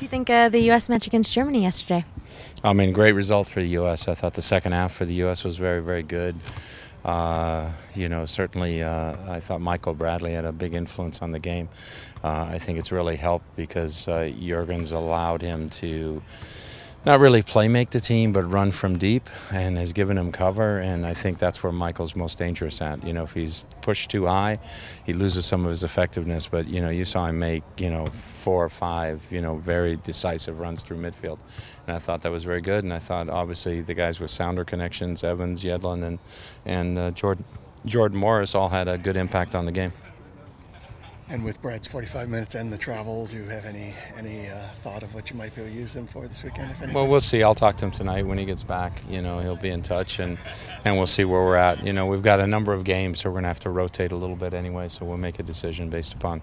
do you think of the U.S. match against Germany yesterday? I mean, great result for the U.S. I thought the second half for the U.S. was very, very good. Certainly I thought Michael Bradley had a big influence on the game. I think it's really helped because Jurgen's allowed him to not really make the team, but run from deep, and has given him cover, and I think that's where Michael's most dangerous at. If he's pushed too high, he loses some of his effectiveness, but, you saw him make, 4 or 5, very decisive runs through midfield, and I thought that was very good, and I thought, obviously, the guys with sounder connections, Evans, Yedlin, and Jordan Morris all had a good impact on the game. And with Brad's 45 minutes and the travel, do you have any thought of what you might be able to use him for this weekend, if anything? Well, we'll see. I'll talk to him tonight when he gets back. He'll be in touch, and we'll see where we're at. We've got a number of games, so we're going to have to rotate a little bit anyway, so we'll make a decision based upon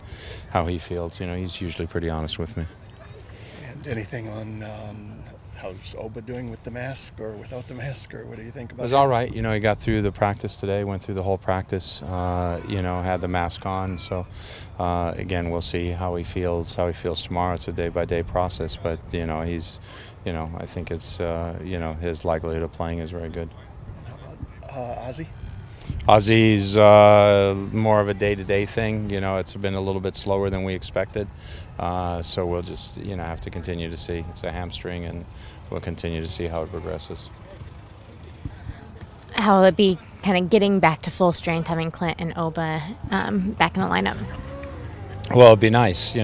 how he feels. He's usually pretty honest with me. And anything on how's Oba doing with the mask or without the mask, or what do you think about it? It was all right. He got through the practice today, went through the whole practice, had the mask on. So, again, we'll see how he feels tomorrow. It's a day-by-day process, but, he's, I think it's, his likelihood of playing is very good. How about Ozzy? Ozzy's more of a day-to-day thing. It's been a little bit slower than we expected. So we'll just, have to continue to see. It's a hamstring, and we'll continue to see how it progresses. How will it be kind of getting back to full strength, having Clint and Oba back in the lineup? Well, it'd be nice.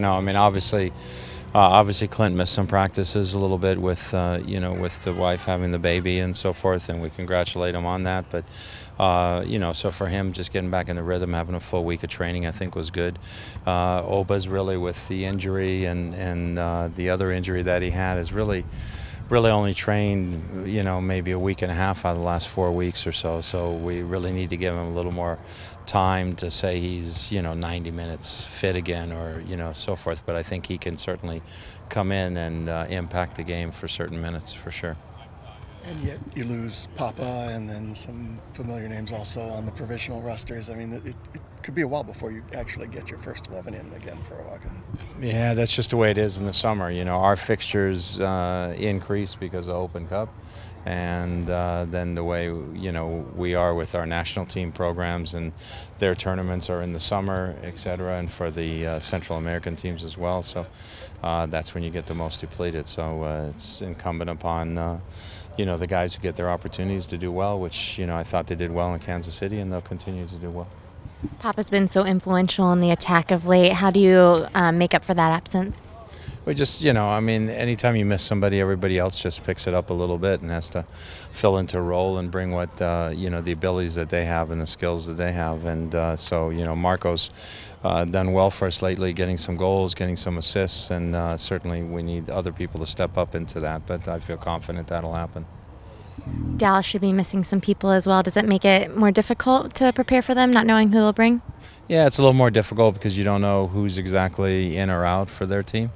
Obviously Clint missed some practices a little bit with, with the wife having the baby and so forth, and we congratulate him on that. But, so for him, just getting back in the rhythm, having a full week of training, I think was good. Oba's really with the injury and the other injury that he had is really only trained, maybe a week and a half out of the last 4 weeks or so. So we really need to give him a little more time to say he's, 90 minutes fit again, or, so forth. But I think he can certainly come in and impact the game for certain minutes, for sure. And yet you lose Papa and then some familiar names also on the provisional rosters. I mean, it could be a while before you actually get your first 11 in again for a while. Yeah, that's just the way it is in the summer. Our fixtures increase because of Open Cup, and then the way, we are with our national team programs, and their tournaments are in the summer, etc., and for the Central American teams as well. So that's when you get the most depleted. So it's incumbent upon the guys who get their opportunities to do well, which, I thought they did well in Kansas City, and they'll continue to do well. Papa's been so influential in the attack of late. How do you make up for that absence? We just, anytime you miss somebody, everybody else just picks it up a little bit and has to fill into a role and bring what, the abilities that they have and the skills that they have. And so, Marco's done well for us lately, getting some goals, getting some assists, and certainly we need other people to step up into that, but I feel confident that'll happen. Dallas should be missing some people as well. Does it make it more difficult to prepare for them, not knowing who they'll bring? Yeah, it's a little more difficult because you don't know who's exactly in or out for their team.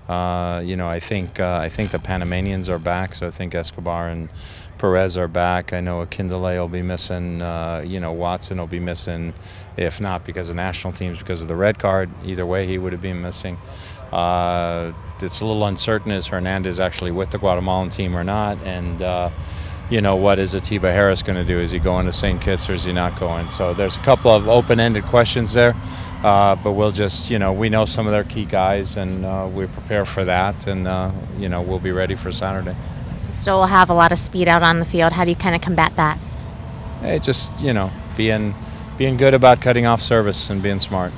I think the Panamanians are back, so I think Escobar and Perez are back. I know Akindele will be missing. Watson will be missing, if not because of national teams, because of the red card. Either way, he would have been missing. It's a little uncertain is Hernandez actually with the Guatemalan team or not, and what is Atiba Harris going to do? Is he going to St. Kitts or is he not going? So there's a couple of open-ended questions there, but we'll just, we know some of their key guys, and we prepare for that, and, we'll be ready for Saturday. Still will have a lot of speed out on the field. How do you kind of combat that? Hey, just, being good about cutting off service and being smart.